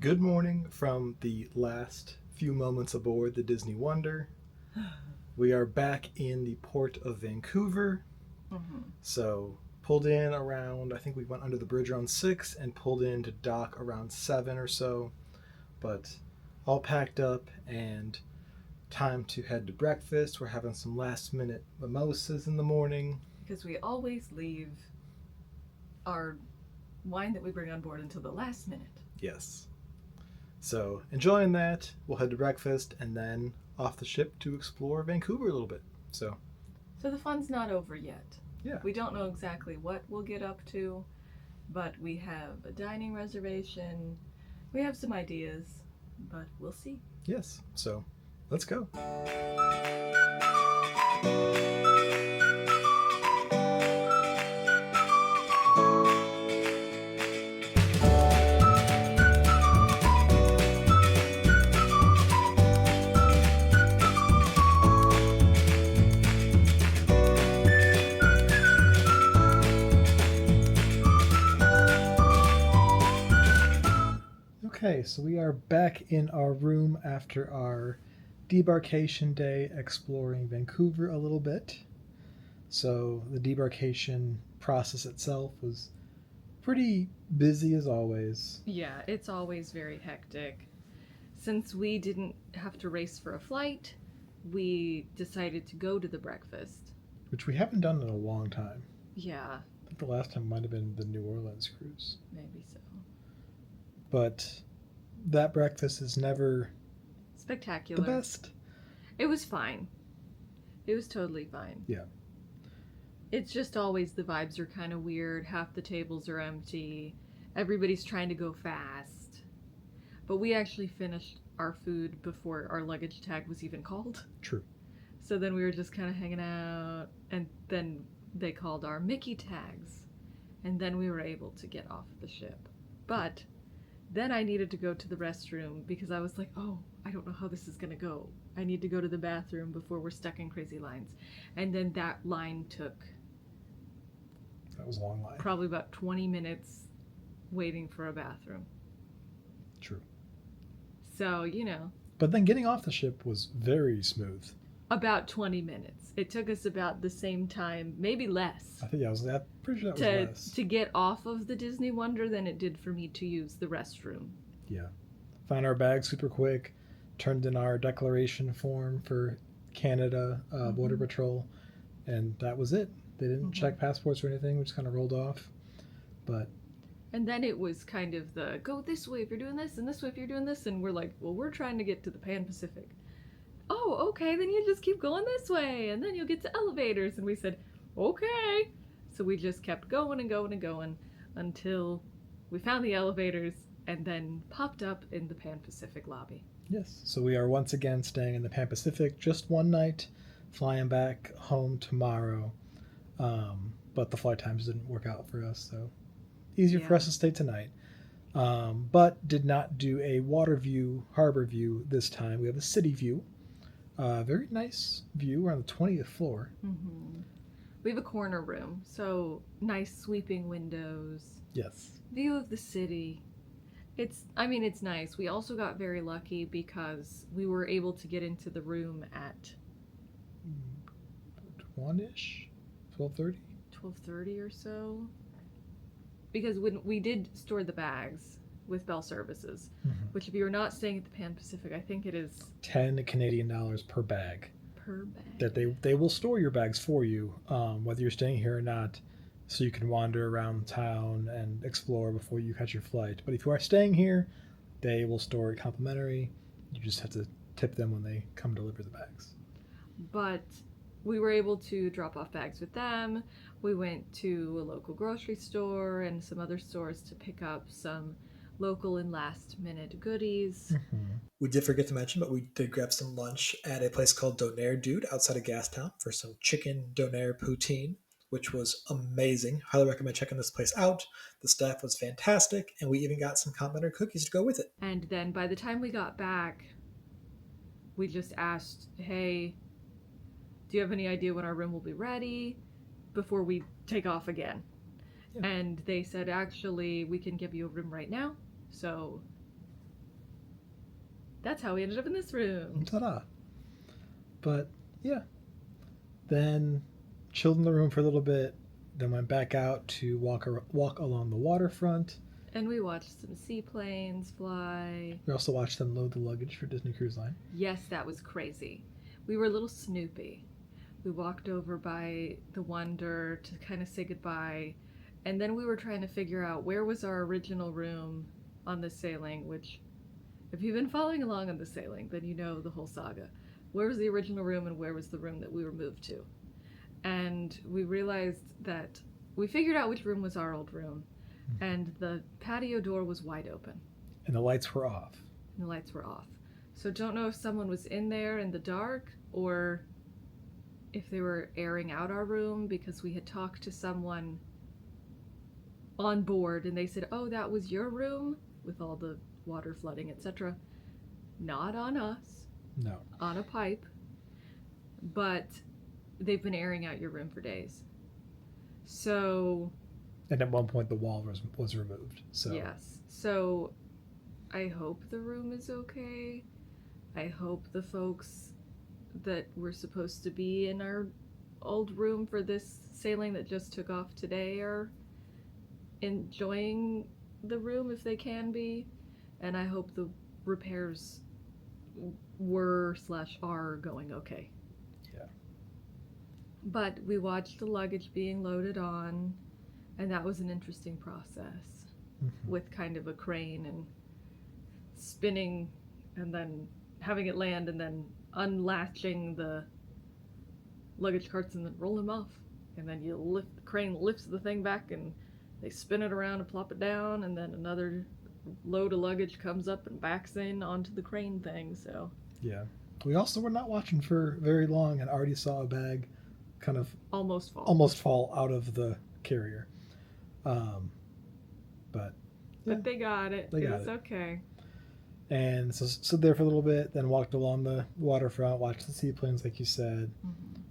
Good morning from the last few moments aboard the Disney Wonder. We are back in the port of Vancouver. So pulled in around, I think we went under the bridge around 6 and pulled in to dock around 7 or so. But all packed up and time to head to breakfast. We're having some last minute mimosas in the morning. Because we always leave our wine that we bring on board until the last minute. Yes. So enjoying that, we'll head to breakfast and then off the ship to explore Vancouver a little bit. So the fun's not over yet. Yeah. We don't know exactly what we'll get up to, but we have a dining reservation. We have some ideas, but we'll see. Yes. So let's go. Okay, so we are back in our room after our debarkation day, exploring Vancouver a little bit. So the debarkation process itself was pretty busy as always. Yeah, it's always very hectic. Since we didn't have to race for a flight, we decided to go to the breakfast. Which we haven't done in a long time. Yeah. I think the last time might have been the New Orleans cruise. Maybe so. But that breakfast is never spectacular. The best. It was fine. It was totally fine. Yeah. It's just always the vibes are kind of weird. Half the tables are empty. Everybody's trying to go fast. But we actually finished our food before our luggage tag was even called. True. So then we were just kind of hanging out, and then they called our Mickey tags, and then we were able to get off the ship. But then I needed to go to the restroom because I was like, oh, I don't know how this is going to go. I need to go to the bathroom before we're stuck in crazy lines. And then that line took... That was a long line. Probably about 20 minutes waiting for a bathroom. True. So, you know. But then getting off the ship was very smooth. About 20 minutes. It took us about the same time, maybe less. I think I'm pretty sure that was less. To get off of the Disney Wonder than it did for me to use the restroom. Yeah. Found our bags super quick, turned in our declaration form for Canada Border Patrol, and that was it. They didn't check passports or anything. We just kind of rolled off. And then it was kind of the, go this way if you're doing this, and this way if you're doing this, and we're like, well, we're trying to get to the Pan Pacific. Oh, okay, then you just keep going this way, and then you'll get to elevators. And we said, okay. So we just kept going and going and going until we found the elevators and then popped up in the Pan Pacific lobby. Yes, so we are once again staying in the Pan Pacific, just one night, flying back home tomorrow. But the flight times didn't work out for us, so easier for us to stay tonight. But did not do a water view, harbor view this time. We have a city view. Very nice view. We're on the 20th floor. We have a corner room, so nice sweeping windows. Yes. View of the city. It's nice. We also got very lucky because we were able to get into the room at 1-ish? 12:30? 12:30 or so. Because when we did store the bags with Bell Services, which if you're not staying at the Pan Pacific, I think it is 10 Canadian dollars per bag. Per bag. That they will store your bags for you, whether you're staying here or not, so you can wander around town and explore before you catch your flight. But if you are staying here, they will store it complimentary. You just have to tip them when they come deliver the bags. But we were able to drop off bags with them. We went to a local grocery store and some other stores to pick up some local and last minute goodies. We did forget to mention, but we did grab some lunch at a place called Donair Dude outside of Gastown for some chicken donair poutine, which was amazing. Highly recommend checking this place out. The staff was fantastic, and we even got some complimentary cookies to go with it. And then by the time we got back, we just asked, hey, do you have any idea when our room will be ready before we take off again? Yeah. And they said, actually, we can give you a room right now. So That's how we ended up in this room. Ta-da. But yeah, then chilled in the room for a little bit, then went back out to walk along the waterfront. And we watched some seaplanes fly. We also watched them load the luggage for Disney Cruise Line. Yes, that was crazy. We were a little snoopy. We walked over by the Wonder to kind of say goodbye, and then we were trying to figure out where was our original room on the sailing, which, if you've been following along on the sailing, then you know the whole saga. Where was the original room and where was the room that we were moved to? And we realized that we figured out which room was our old room, and the patio door was wide open. And the lights were off. So don't know if someone was in there in the dark or if they were airing out our room, because we had talked to someone on board and they said, oh, that was your room with all the water flooding, etc. Not on us. No. On a pipe. But they've been airing out your room for days. So... And at one point the wall was removed. So yes. So I hope the room is okay. I hope the folks that were supposed to be in our old room for this sailing that just took off today are enjoying the room if they can be. And I hope the repairs were/are going okay. Yeah. But we watched the luggage being loaded on, and that was an interesting process with kind of a crane and spinning and then having it land and then unlatching the luggage carts and then rolling them off. And then the crane lifts the thing back and they spin it around and plop it down, and then another load of luggage comes up and backs in onto the crane thing. So yeah. We also were not watching for very long and already saw a bag kind of almost fall out of the carrier. But they got it. It was okay. And so stood there for a little bit, then walked along the waterfront, watched the seaplanes, like you said,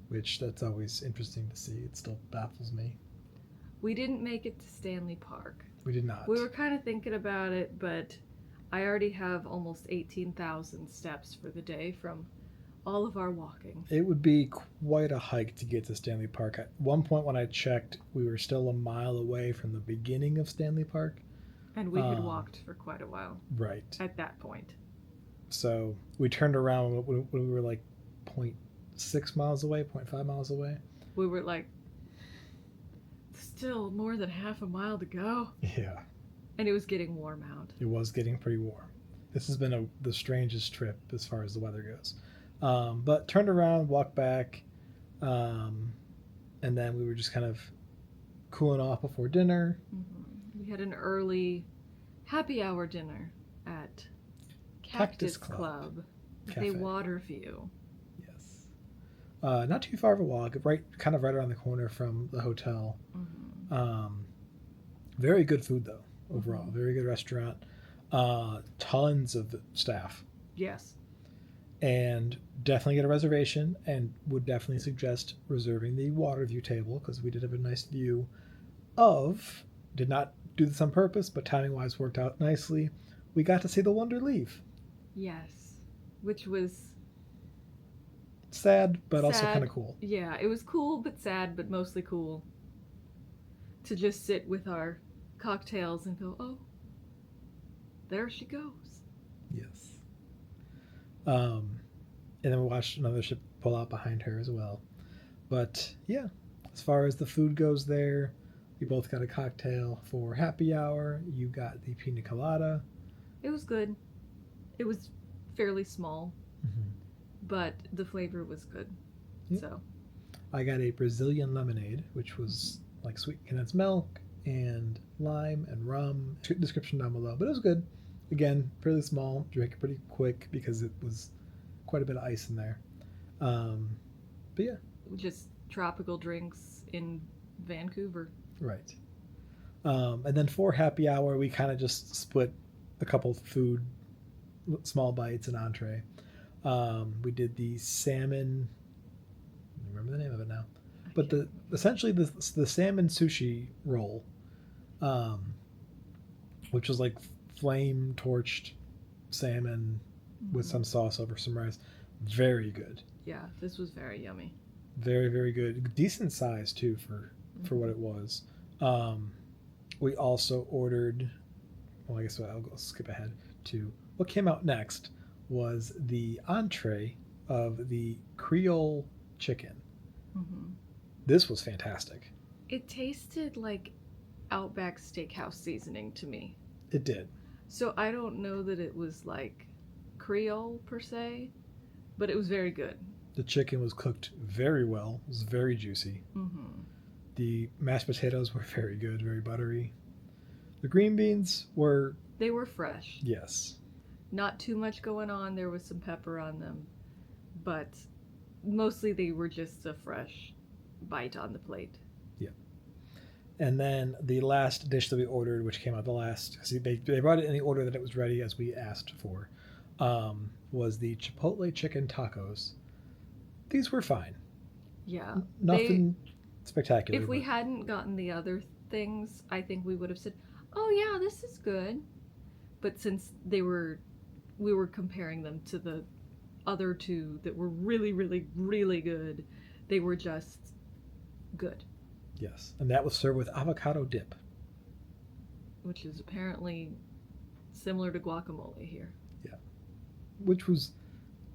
which that's always interesting to see. It still baffles me. We didn't make it to Stanley Park. We did not. We were kind of thinking about it, but I already have almost 18,000 steps for the day from all of our walking. It would be quite a hike to get to Stanley Park. At one point when I checked, we were still a mile away from the beginning of Stanley Park. And we had walked for quite a while. Right. At that point. So we turned around when we were like 0.6 miles away, 0.5 miles away. We were like, still more than half a mile to go. Yeah. And it was getting warm out. It was getting pretty warm. This has been the strangest trip as far as the weather goes. But turned around, walked back, and then we were just kind of cooling off before dinner. We had an early happy hour dinner at Cactus Club with a water view. Yes. Not too far of a walk, right around the corner from the hotel. Very good food though, overall. Very good restaurant. Tons of staff. Yes. And definitely get a reservation, and would definitely suggest reserving the water view table, because we did have a nice view of, did not do this on purpose, but timing wise worked out nicely. We got to see the Wonder leave. Yes. Which was sad, but also kind of cool. Yeah, it was cool, but sad, but mostly cool. To just sit with our cocktails and go, oh, there she goes. Yes. And then we watched another ship pull out behind her as well. But yeah, as far as the food goes there, we both got a cocktail for happy hour. You got the pina colada. It was good. It was fairly small, but the flavor was good. Yep. So I got a Brazilian lemonade, which was like sweet condensed milk and lime and rum. Description down below, but it was good. Again, fairly small. Drank it pretty quick because it was quite a bit of ice in there. But yeah, just tropical drinks in Vancouver. Right. And then for happy hour, we kind of just split a couple food, small bites and entree. We did the salmon. I don't remember the name of it now, but essentially the salmon sushi roll, which was like flame torched salmon with some sauce over some rice. Very good. Yeah, this was very yummy. Very, very good. Decent size too for what it was. We also ordered. Well, I guess I'll skip ahead to what came out next was the entree of the Creole chicken. Mm-hmm. This was fantastic. It tasted like Outback Steakhouse seasoning to me. It did. So I don't know that it was like Creole per se, but it was very good. The chicken was cooked very well. It was very juicy. Mm-hmm. The mashed potatoes were very good, very buttery. The green beans were... They were fresh. Yes. Not too much going on. There was some pepper on them, but mostly they were just a fresh bite on the plate. Yeah. And then the last dish that we ordered, which came out the last... See, they brought it in the order that it was ready as we asked for, was the Chipotle chicken tacos. These were fine. Yeah. Nothing spectacular. If we hadn't gotten the other things, I think we would have said, oh yeah, this is good. But since we were comparing them to the other two that were really, really, really good, they were just good. Yes. And that was served with avocado dip. Which is apparently similar to guacamole here. Yeah. Which was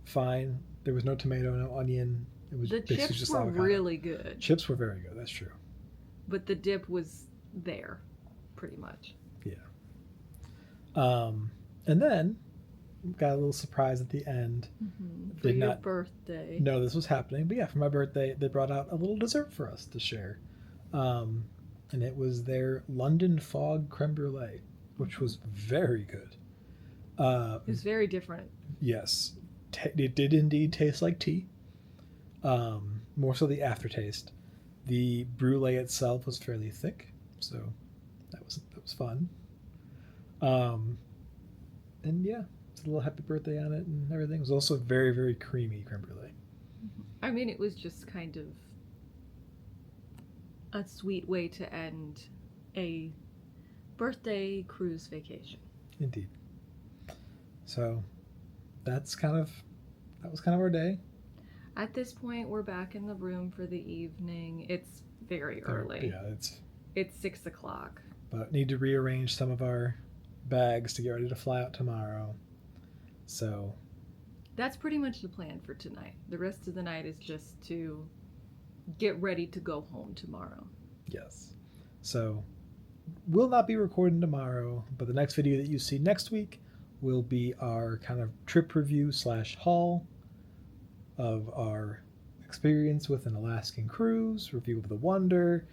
fine. There was no tomato, no onion. It was the basically chips just were avocado. really good. Chips were very good. That's true. But the dip was there, pretty much. Yeah. And then got a little surprise at the end. Mm-hmm. For your birthday. No, this was happening. But yeah, for my birthday, they brought out a little dessert for us to share. And it was their London Fog creme brulee, which was very good. It was very different. Yes. It did indeed taste like tea. More so the aftertaste. The brulee itself was fairly thick, so that was fun. And yeah, it's a little happy birthday on it and everything. It was also very, very creamy creme brulee. I mean, it was just kind of a sweet way to end a birthday cruise vacation. Indeed. So that was kind of our day. At this point, we're back in the room for the evening. It's very early. Yeah, it's 6 o'clock. But need to rearrange some of our bags to get ready to fly out tomorrow. So that's pretty much the plan for tonight. The rest of the night is just to get ready to go home tomorrow. Yes. So we'll not be recording tomorrow, but the next video that you see next week will be our kind of trip review / haul of our experience with an Alaskan cruise, review of the Wonder,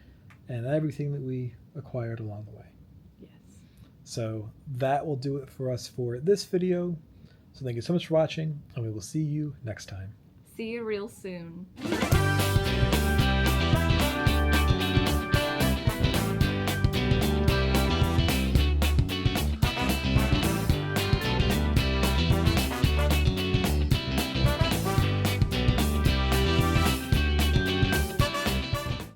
and everything that we acquired along the way. Yes. So that will do it for us for this video. So thank you so much for watching, and we will see you next time. See you real soon.